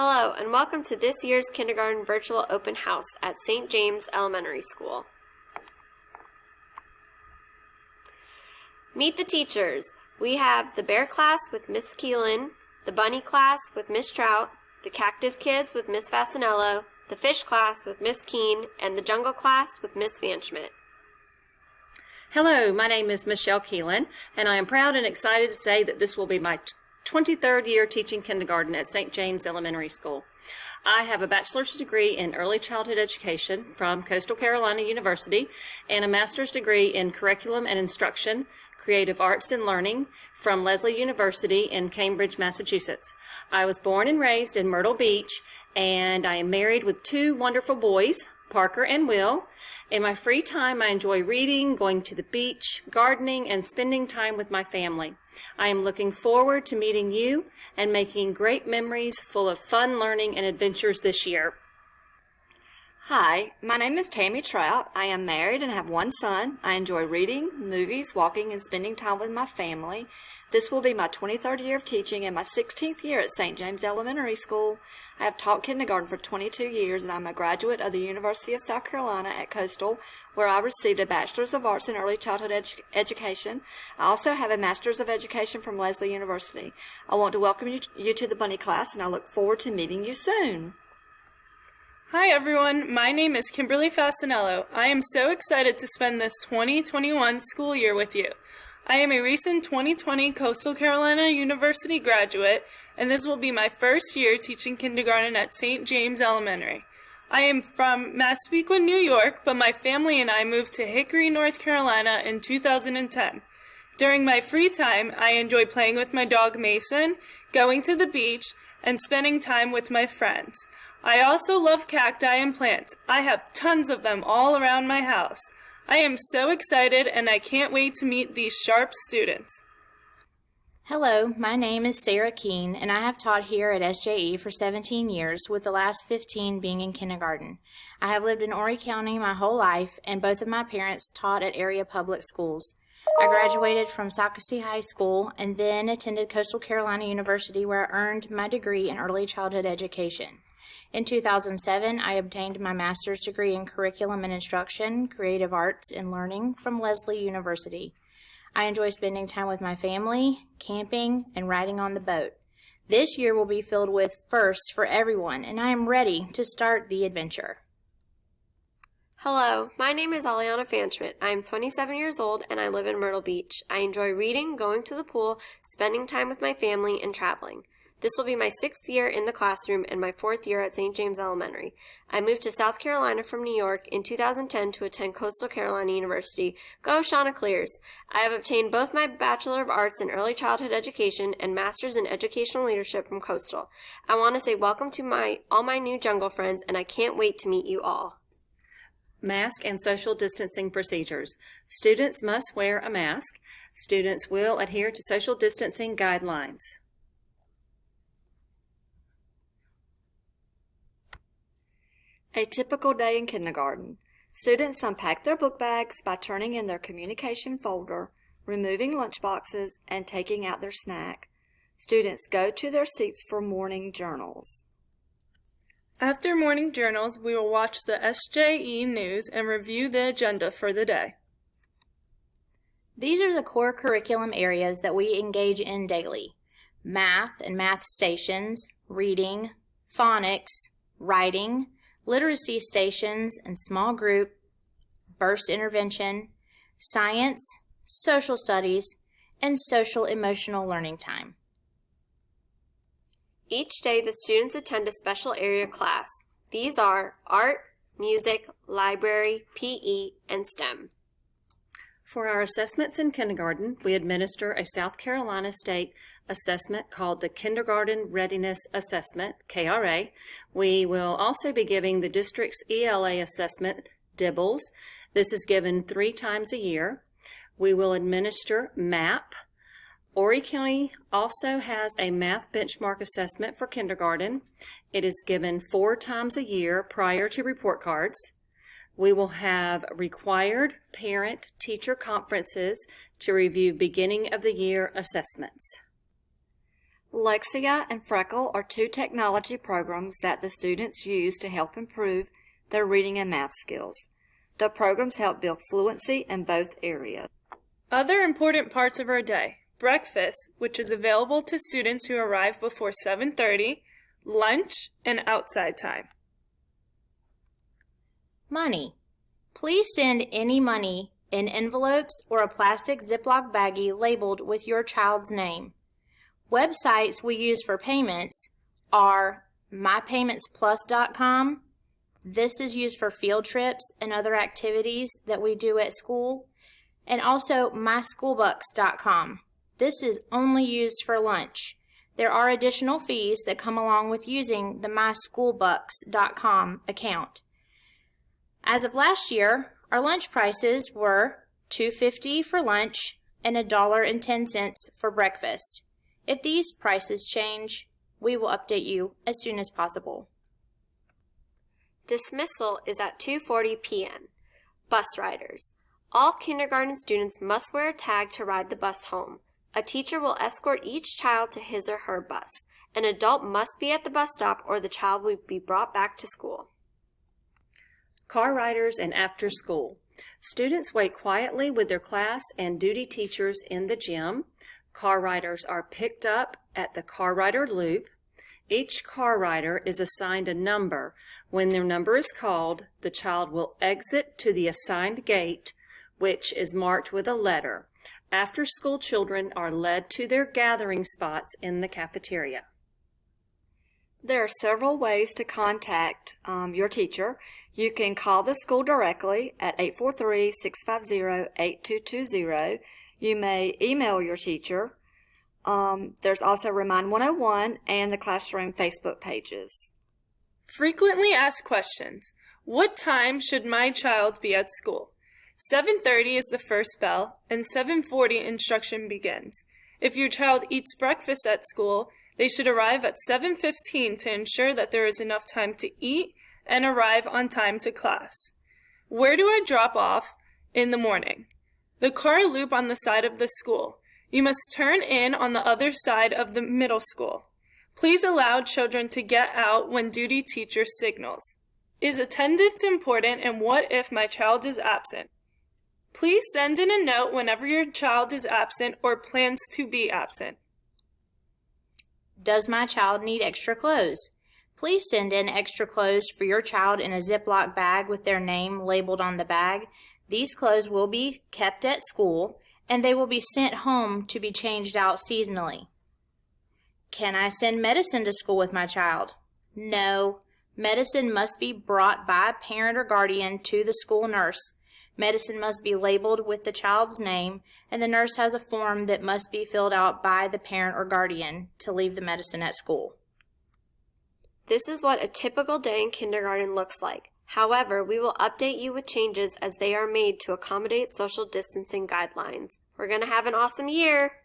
Hello, and welcome to this year's kindergarten virtual open house at St. James Elementary School. Meet the teachers. We have the bear class with Miss Keelan, the bunny class with Miss Trout, the cactus kids with Miss Fasanello, the fish class with Miss Keene, and the jungle class with Miss Van Schmidt. Hello, my name is Michelle Keelan, and I am proud and excited to say that this will be my 23rd year teaching kindergarten at St. James Elementary School. I have a bachelor's degree in early childhood education from Coastal Carolina University and a master's degree in curriculum and instruction, creative arts and learning from Lesley University in Cambridge, Massachusetts. I was born and raised in Myrtle Beach, and I am married with two wonderful boys, Parker and Will. In my free time, I enjoy reading, going to the beach, gardening, and spending time with my family. I am looking forward to meeting you and making great memories full of fun learning and adventures this year. Hi, my name is Tammy Trout. I am married and have one son. I enjoy reading, movies, walking, and spending time with my family. This will be my 23rd year of teaching and my 16th year at St. James Elementary School. I have taught kindergarten for 22 years, and I'm a graduate of the University of South Carolina at Coastal, where I received a Bachelor's of Arts in Early Childhood Education. I also have a Master's of Education from Lesley University. I want to welcome you to the Bunny class, and I look forward to meeting you soon. Hi everyone, my name is Kimberly Fasanello. I am so excited to spend this 2021 school year with you. I am a recent 2020 Coastal Carolina University graduate, and this will be my first year teaching kindergarten at St. James Elementary. I am from Massapequa, New York, but my family and I moved to Hickory, North Carolina in 2010. During my free time, I enjoy playing with my dog Mason, going to the beach, and spending time with my friends. I also love cacti and plants. I have tons of them all around my house. I am so excited, and I can't wait to meet these sharp students. Hello, my name is Sarah Keene, and I have taught here at SJE for 17 years, with the last 15 being in kindergarten. I have lived in Horry County my whole life, and both of my parents taught at area public schools. I graduated from Socastee High School and then attended Coastal Carolina University, where I earned my degree in early childhood education. In 2007, I obtained my master's degree in curriculum and instruction, creative arts, and learning from Lesley University. I enjoy spending time with my family, camping, and riding on the boat. This year will be filled with firsts for everyone, and I am ready to start the adventure. Hello, my name is Aliana Van Schmidt. I am 27 years old and I live in Myrtle Beach. I enjoy reading, going to the pool, spending time with my family, and traveling. This will be my 6th year in the classroom and my 4th year at St. James Elementary. I moved to South Carolina from New York in 2010 to attend Coastal Carolina University. Go Chanticleers! I have obtained both my Bachelor of Arts in Early Childhood Education and Master's in Educational Leadership from Coastal. I want to say welcome to all my new jungle friends, and I can't wait to meet you all. Mask and social distancing procedures. Students must wear a mask. Students will adhere to social distancing guidelines. A typical day in kindergarten. Students unpack their book bags by turning in their communication folder, removing lunch boxes, and taking out their snack. Students go to their seats for morning journals. After morning journals, we will watch the SJE news and review the agenda for the day. These are the core curriculum areas that we engage in daily: math and math stations, reading, phonics, writing, literacy stations and small group, burst intervention, science, social studies, and social emotional learning time. Each day, the students attend a special area class. These are art, music, library, PE, and STEM. For our assessments in kindergarten, we administer a South Carolina State assessment called the Kindergarten Readiness Assessment, KRA. We will also be giving the district's ELA assessment, DIBELS. This is given 3 times a year. We will administer MAP. Horry County also has a math benchmark assessment for kindergarten. It is given 4 times a year prior to report cards. We will have required parent-teacher conferences to review beginning of the year assessments. Lexia and Freckle are two technology programs that the students use to help improve their reading and math skills. The programs help build fluency in both areas. Other important parts of our day: breakfast, which is available to students who arrive before 7:30, lunch, and outside time. Money. Please send any money in envelopes or a plastic Ziploc baggie labeled with your child's name. Websites we use for payments are mypaymentsplus.com. This is used for field trips and other activities that we do at school. And also myschoolbucks.com. This is only used for lunch. There are additional fees that come along with using the myschoolbucks.com account. As of last year, our lunch prices were $2.50 for lunch and $1.10 for breakfast. If these prices change, we will update you as soon as possible. Dismissal is at 2:40 p.m. Bus riders. All kindergarten students must wear a tag to ride the bus home. A teacher will escort each child to his or her bus. An adult must be at the bus stop or the child will be brought back to school. Car riders and after school. Students wait quietly with their class and duty teachers in the gym. Car riders are picked up at the car rider loop. Each car rider is assigned a number. When their number is called, the child will exit to the assigned gate, which is marked with a letter. After-school children are led to their gathering spots in the cafeteria. There are several ways to contact your teacher. You can call the school directly at 843-650-8220. You may email your teacher. There's also Remind 101 and the classroom Facebook pages. Frequently asked questions. What time should my child be at school? 7:30 is the first bell, and 7:40 instruction begins. If your child eats breakfast at school, they should arrive at 7:15 to ensure that there is enough time to eat and arrive on time to class. Where do I drop off in the morning? The car loop on the side of the school. You must turn in on the other side of the middle school. Please allow children to get out when duty teacher signals. Is attendance important, and what if my child is absent? Please send in a note whenever your child is absent or plans to be absent. Does my child need extra clothes? Please send in extra clothes for your child in a Ziploc bag with their name labeled on the bag. These clothes will be kept at school, and they will be sent home to be changed out seasonally. Can I send medicine to school with my child? No. Medicine must be brought by a parent or guardian to the school nurse. Medicine must be labeled with the child's name, and the nurse has a form that must be filled out by the parent or guardian to leave the medicine at school. This is what a typical day in kindergarten looks like. However, we will update you with changes as they are made to accommodate social distancing guidelines. We're going to have an awesome year!